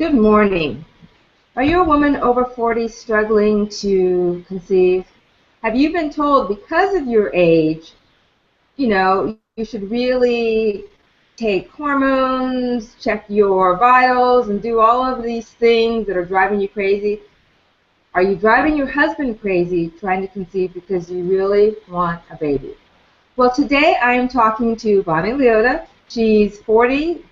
Good morning. Are you a woman over 40 struggling to conceive? Have you been told because of your age, you should really take hormones, check your vitals, and do all of these things that are driving you crazy? Are you driving your husband crazy trying to conceive because you really want a baby? Well, today I am talking to Bonnie Leota. She's 40,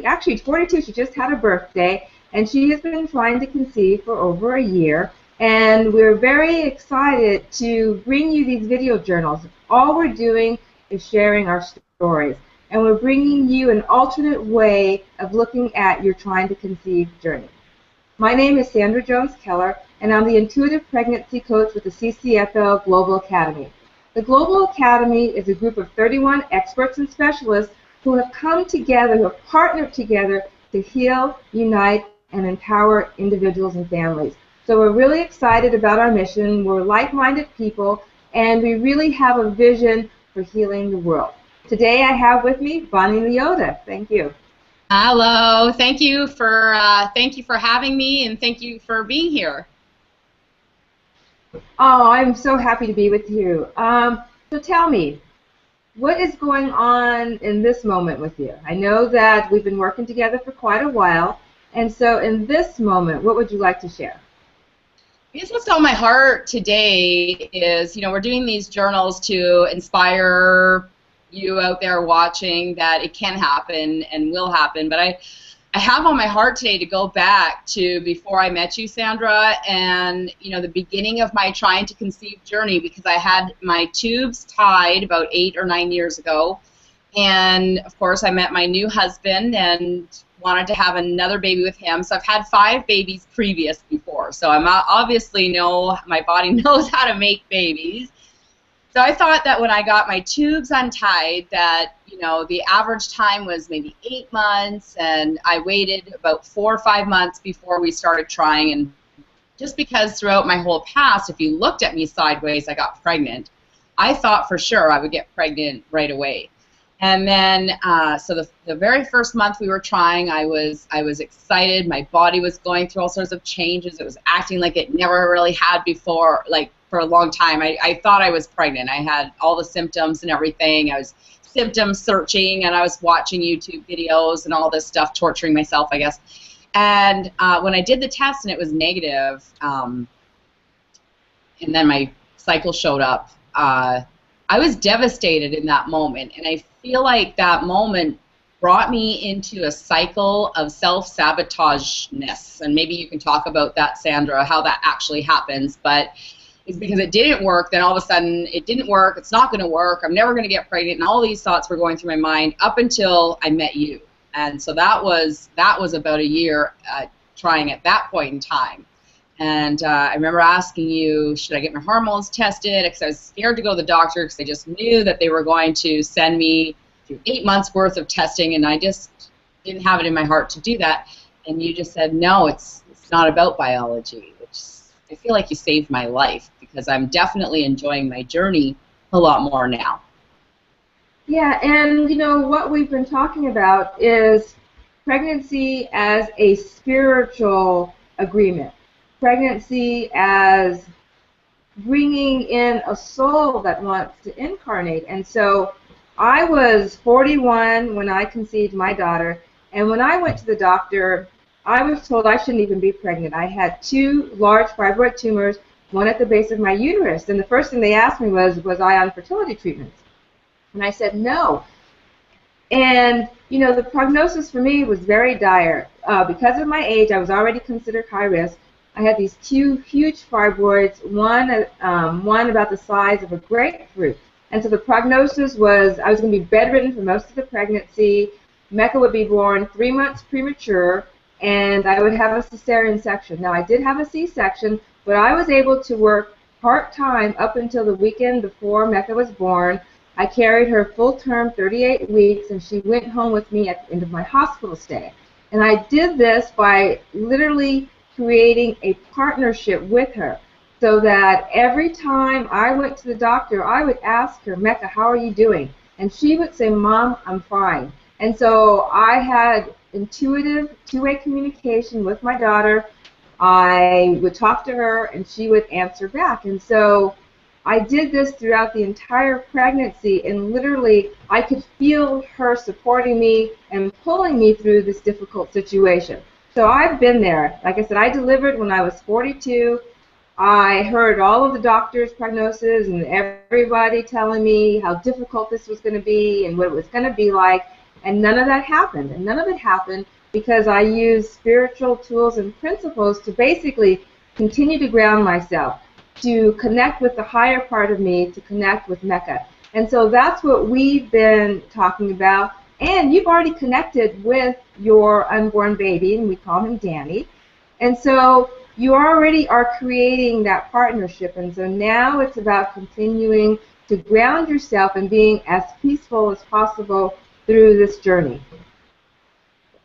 actually 42. She just had her birthday, and she has been trying to conceive for over a year. And we're very excited to bring you these video journals. All we're doing is sharing our stories, and we're bringing you an alternate way of looking at your trying to conceive journey. My name is Sandra Jones-Keller, and I'm the Intuitive Pregnancy Coach with the CCFL Global Academy. The Global Academy is a group of 31 experts and specialists who have come together, who have partnered together to heal, unite, and empower individuals and families. So we're really excited about our mission. We're like-minded people, and we really have a vision for healing the world. Today I have with me Bonnie Leota. Thank you. Hello. Thank you for having me, and thank you for being here. Oh, I'm so happy to be with you. So tell me, what is going on in this moment with you? I know that we've been working together for quite a while, and so in this moment, what would you like to share? I guess what's on my heart today is, we're doing these journals to inspire you out there watching that it can happen and will happen, but I have on my heart today to go back to before I met you, Sandra, and the beginning of my trying to conceive journey, because I had my tubes tied about 8 or 9 years ago, and of course I met my new husband and wanted to have another baby with him. So I've had 5 babies before, so I'm obviously my body knows how to make babies. So I thought that when I got my tubes untied that, the average time was maybe 8 months, and I waited about 4 or 5 months before we started trying. And just because throughout my whole past, if you looked at me sideways, I got pregnant, I thought for sure I would get pregnant right away. And then, so the very first month we were trying, I was excited. My body was going through all sorts of changes. It was acting like it never really had before, like for a long time. I thought I was pregnant. I had all the symptoms and everything. I was symptom searching, and I was watching YouTube videos and all this stuff, torturing myself, I guess. And when I did the test and it was negative, and then my cycle showed up, I was devastated in that moment, and I feel like that moment brought me into a cycle of self-sabotageness. And maybe you can talk about that, Sandra, how that actually happens. But it's because it didn't work, then all of a sudden it didn't work, it's not going to work, I'm never going to get pregnant, and all these thoughts were going through my mind up until I met you. And so that was about a year trying at that point in time. And I remember asking you, should I get my hormones tested? Because I was scared to go to the doctor because I just knew that they were going to send me through 8 months worth of testing, and I just didn't have it in my heart to do that. And you just said, no, it's not about biology, which I feel like you saved my life, because I'm definitely enjoying my journey a lot more now. Yeah, and what we've been talking about is pregnancy as a spiritual agreement. Pregnancy as bringing in a soul that wants to incarnate. And so I was 41 when I conceived my daughter, and when I went to the doctor, I was told I shouldn't even be pregnant. I had 2 large fibroid tumors, one at the base of my uterus, and the first thing they asked me was I on fertility treatments? And I said no. And the prognosis for me was very dire. Because of my age, I was already considered high risk. I had these 2 huge fibroids, one about the size of a grapefruit. And so the prognosis was I was going to be bedridden for most of the pregnancy. Mecca would be born 3 months premature, and I would have a cesarean section. Now, I did have a C-section, but I was able to work part-time up until the weekend before Mecca was born. I carried her full-term, 38 weeks, and she went home with me at the end of my hospital stay. And I did this by literally creating a partnership with her, so that every time I went to the doctor, I would ask her, Mecca, how are you doing? And she would say, Mom, I'm fine. And so I had intuitive two-way communication with my daughter. I would talk to her and she would answer back. And so I did this throughout the entire pregnancy, and literally I could feel her supporting me and pulling me through this difficult situation. So I've been there. Like I said, I delivered when I was 42. I heard all of the doctors' prognosis and everybody telling me how difficult this was going to be and what it was going to be like, and none of that happened. And none of it happened because I used spiritual tools and principles to basically continue to ground myself, to connect with the higher part of me, to connect with Mecca. And so that's what we've been talking about. And you've already connected with your unborn baby, and we call him Danny. And so you already are creating that partnership. And so now it's about continuing to ground yourself and being as peaceful as possible through this journey.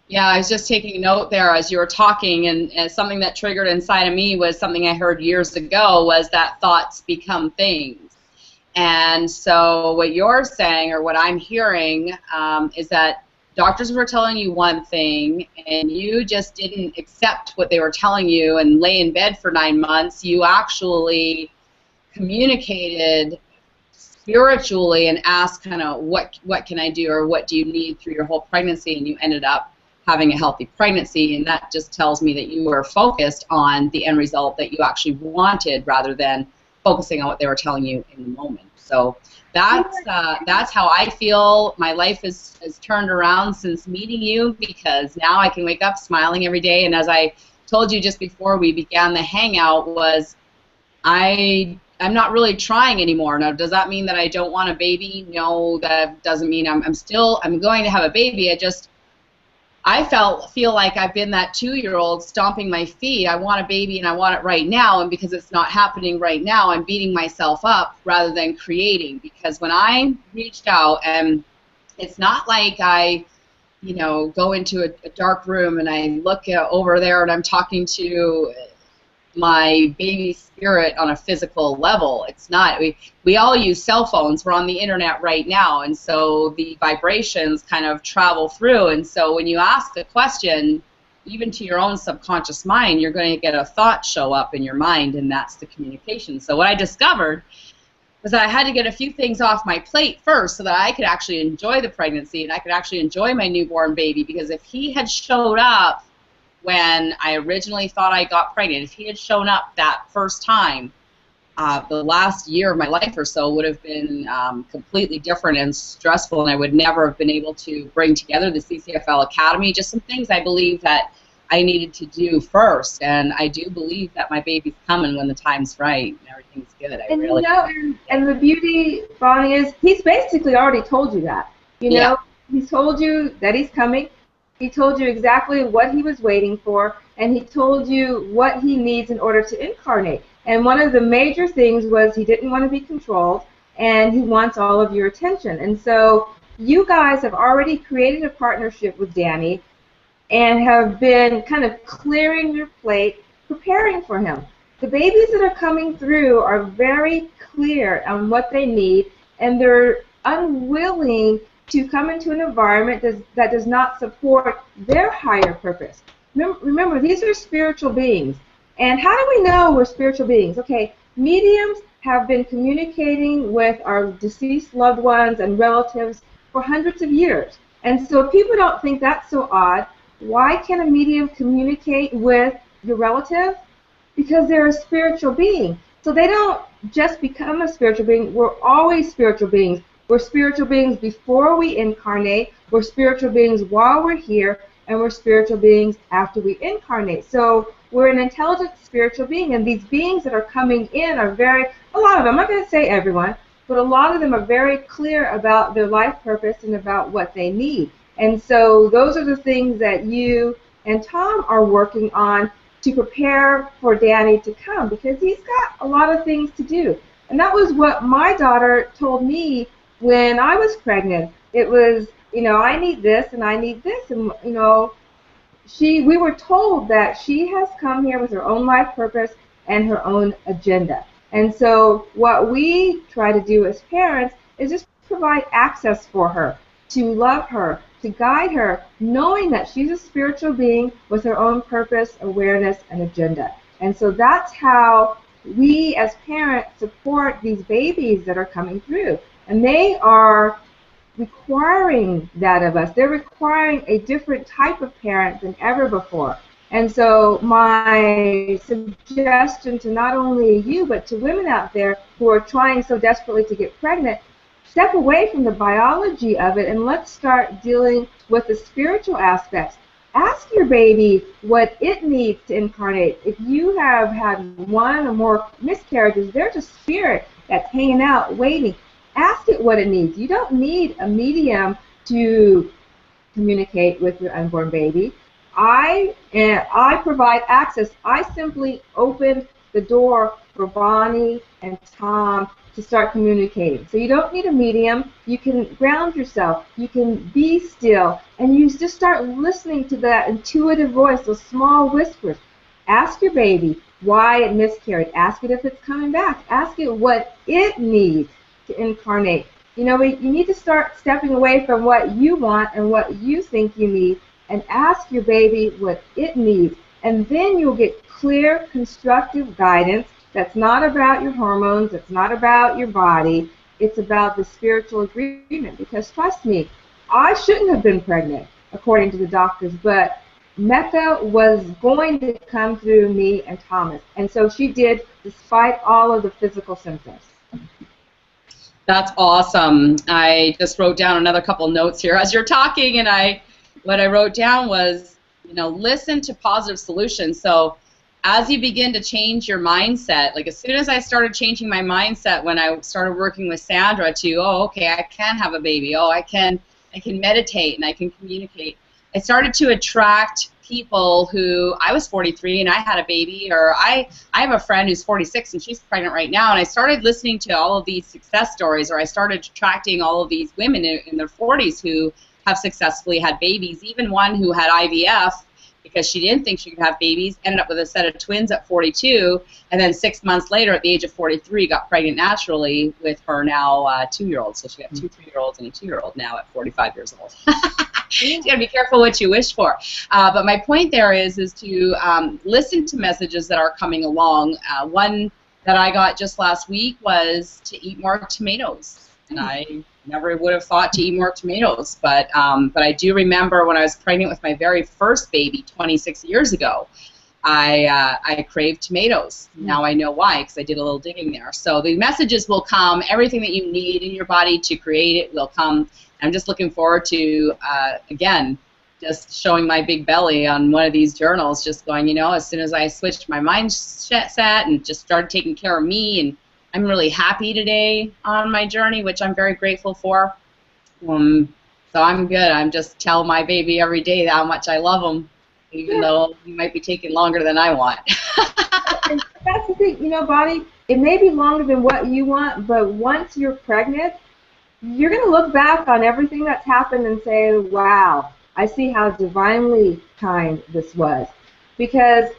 Yeah, I was just taking note there as you were talking, and something that triggered inside of me was something I heard years ago, was that thoughts become things. And so what you're saying, or what I'm hearing, is that doctors were telling you one thing, and you just didn't accept what they were telling you and lay in bed for 9 months. You actually communicated spiritually and asked kind of, what can I do, or what do you need through your whole pregnancy, and you ended up having a healthy pregnancy. And that just tells me that you were focused on the end result that you actually wanted, rather than focusing on what they were telling you in the moment. So that's how I feel. My life has turned around since meeting you, because now I can wake up smiling every day. And as I told you just before we began the hangout, was I'm not really trying anymore. Now, does that mean that I don't want a baby? No, that doesn't mean I'm going to have a baby. I feel like I've been that 2-year-old stomping my feet. I want a baby and I want it right now, and because it's not happening right now, I'm beating myself up rather than creating. Because when I reached out, and it's not like I, go into a dark room and I look over there and I'm talking to my baby spirit on a physical level. It's not. We all use cell phones. We're on the internet right now, and so the vibrations kind of travel through. And so when you ask the question, even to your own subconscious mind, you're going to get a thought show up in your mind, and that's the communication. So what I discovered was that I had to get a few things off my plate first so that I could actually enjoy the pregnancy and I could actually enjoy my newborn baby. Because if he had showed up when I originally thought I got pregnant, if he had shown up that first time, the last year of my life or so would have been completely different and stressful, and I would never have been able to bring together the CCFL Academy. Just some things I believe that I needed to do first, and I do believe that my baby's coming when the time's right and everything's good. And the beauty, Bonnie, is he's basically already told you that. He's told you that he's coming. He told you exactly what he was waiting for, and he told you what he needs in order to incarnate. And one of the major things was he didn't want to be controlled, and he wants all of your attention. And so you guys have already created a partnership with Danny and have been kind of clearing your plate, preparing for him. The babies that are coming through are very clear on what they need, and they're unwilling to come into an environment that does not support their higher purpose. Remember, these are spiritual beings. And how do we know we're spiritual beings? Okay, mediums have been communicating with our deceased loved ones and relatives for hundreds of years. And so people don't think that's so odd. Why can a medium communicate with your relative? Because they're a spiritual being. So they don't just become a spiritual being. We're always spiritual beings. We're spiritual beings before we incarnate, we're spiritual beings while we're here, and we're spiritual beings after we incarnate. So we're an intelligent spiritual being, and these beings that are coming in are a lot of them, I'm not going to say everyone, but a lot of them are very clear about their life purpose and about what they need. And so those are the things that you and Tom are working on to prepare for Danny to come, because he's got a lot of things to do. And that was what my daughter told me when I was pregnant. It was, I need this and I need this, and we were told that she has come here with her own life purpose and her own agenda. And so what we try to do as parents is just provide access for her, to love her, to guide her, knowing that she's a spiritual being with her own purpose, awareness, and agenda. And so that's how we as parents support these babies that are coming through. And they are requiring that of us. They're requiring a different type of parent than ever before. And so my suggestion to not only you, but to women out there who are trying so desperately to get pregnant, step away from the biology of it and let's start dealing with the spiritual aspects. Ask your baby what it needs to incarnate. If you have had one or more miscarriages, there's a spirit that's hanging out, waiting. Ask it what it needs. You don't need a medium to communicate with your unborn baby. I provide access. I simply open the door for Bonnie and Tom to start communicating. So you don't need a medium. You can ground yourself. You can be still. And you just start listening to that intuitive voice, those small whispers. Ask your baby why it miscarried. Ask it if it's coming back. Ask it what it needs to incarnate. You know, you need to start stepping away from what you want and what you think you need and ask your baby what it needs. And then you'll get clear, constructive guidance that's not about your hormones, it's not about your body, it's about the spiritual agreement. Because trust me, I shouldn't have been pregnant, according to the doctors, but Mecca was going to come through me and Thomas. And so she did, despite all of the physical symptoms. That's awesome. I just wrote down another couple notes here as you're talking, and what I wrote down was, you know, listen to positive solutions. So as you begin to change your mindset, like as soon as I started changing my mindset when I started working with Sandra to, oh, okay, I can have a baby. Oh, I can meditate and I can communicate. I started to attract people who, I was 43 and I had a baby, or I have a friend who's 46 and she's pregnant right now, and I started listening to all of these success stories, or I started attracting all of these women in their 40s who have successfully had babies. Even one who had IVF because she didn't think she could have babies, ended up with a set of twins at 42, and then 6 months later, at the age of 43, got pregnant naturally with her now 2-year-old. So she got 2 3-year-olds and a 2-year-old now at 45 years old. You gotta be careful what you wish for. But my point there is to listen to messages that are coming along. One that I got just last week was to eat more tomatoes, and I never would have thought to eat more tomatoes, but I do remember when I was pregnant with my very first baby 26 years ago, I craved tomatoes. Now I know why, because I did a little digging there. So the messages will come. Everything that you need in your body to create it will come. I'm just looking forward to, again, just showing my big belly on one of these journals, just going, you know, as soon as I switched my mindset and just started taking care of me, and I'm really happy today on my journey, which I'm very grateful for. So I'm good. I'm just tell my baby every day how much I love him, even though he might be taking longer than I want. And that's the thing, you know, Bonnie, it may be longer than what you want, but once you're pregnant, you're going to look back on everything that's happened and say, wow, I see how divinely kind this was. Because,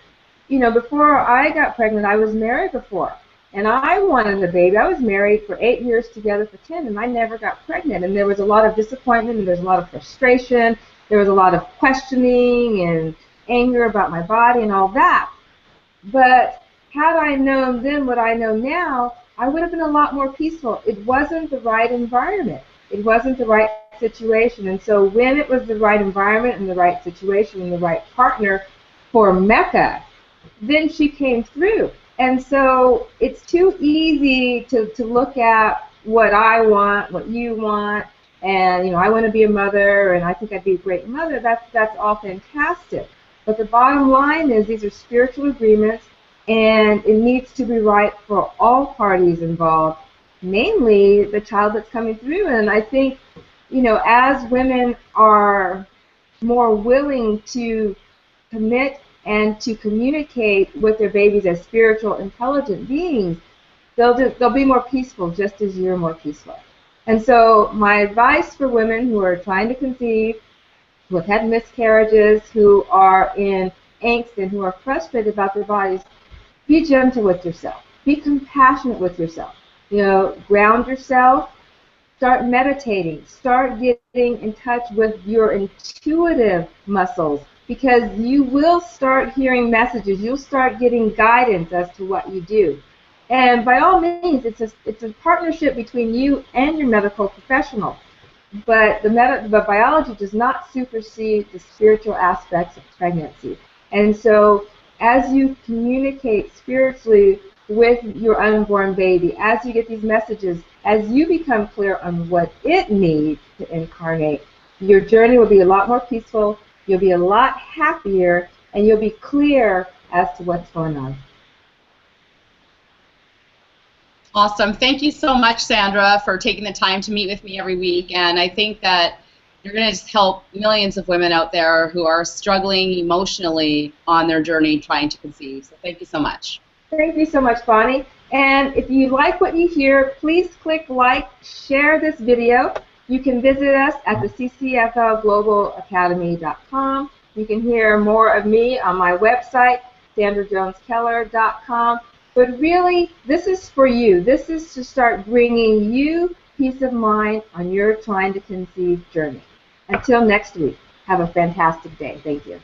you know, before I got pregnant, I was married before. And I wanted a baby. I was married for 8 years together for 10, and I never got pregnant. And there was a lot of disappointment, and there was a lot of frustration. There was a lot of questioning and anger about my body and all that. But had I known then what I know now, I would have been a lot more peaceful. It wasn't the right environment. It wasn't the right situation. And so when it was the right environment and the right situation and the right partner for Mecca, then she came through. And so it's too easy to look at what I want, what you want, and, you know, I want to be a mother, and I think I'd be a great mother. That's all fantastic. But the bottom line is these are spiritual agreements, and it needs to be right for all parties involved, namely the child that's coming through. And I think, you know, as women are more willing to commit and to communicate with their babies as spiritual, intelligent beings, they'll be more peaceful, just as you're more peaceful. And so my advice for women who are trying to conceive, who have had miscarriages, who are in angst and who are frustrated about their bodies, be gentle with yourself. Be compassionate with yourself. You know, ground yourself. Start meditating. Start getting in touch with your intuitive muscles, because you will start hearing messages. You'll start getting guidance as to what you do. And by all means, it's a partnership between you and your medical professional. But the biology does not supersede the spiritual aspects of pregnancy. And so as you communicate spiritually with your unborn baby, as you get these messages, as you become clear on what it needs to incarnate, your journey will be a lot more peaceful, you'll be a lot happier, and you'll be clear as to what's going on. Awesome. Thank you so much, Sandra, for taking the time to meet with me every week. And I think that you're going to just help millions of women out there who are struggling emotionally on their journey trying to conceive. So thank you so much. Thank you so much, Bonnie. And if you like what you hear, please click like, share this video. You can visit us at the ccflglobalacademy.com. You can hear more of me on my website, sandrajoneskeller.com. But really, this is for you. This is to start bringing you peace of mind on your trying to conceive journey. Until next week, have a fantastic day. Thank you.